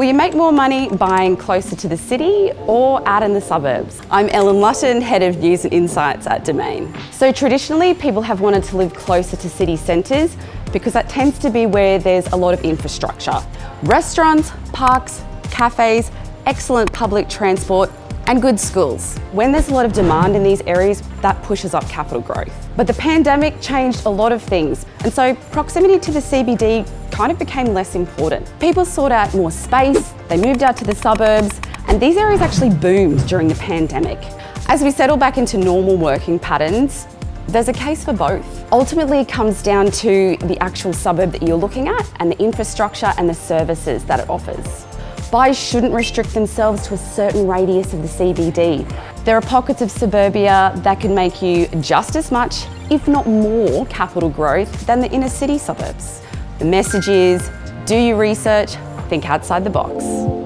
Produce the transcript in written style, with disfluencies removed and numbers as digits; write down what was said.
Will you make more money buying closer to the city or out in the suburbs? I'm Ellen Lutton, Head of News and Insights at Domain. So traditionally, people have wanted to live closer to city centres because that tends to be where there's a lot of infrastructure. Restaurants, parks, cafes, excellent public transport, and good schools. When there's a lot of demand in these areas, that pushes up capital growth. But the pandemic changed a lot of things, and so proximity to the CBD kind of became less important. People sought out more space, they moved out to the suburbs, and these areas actually boomed during the pandemic. As we settle back into normal working patterns, there's a case for both. Ultimately, it comes down to the actual suburb that you're looking at and the infrastructure and the services that it offers. Buyers shouldn't restrict themselves to a certain radius of the CBD. There are pockets of suburbia that can make you just as much, if not more, capital growth than the inner city suburbs. The message is, do your research, think outside the box.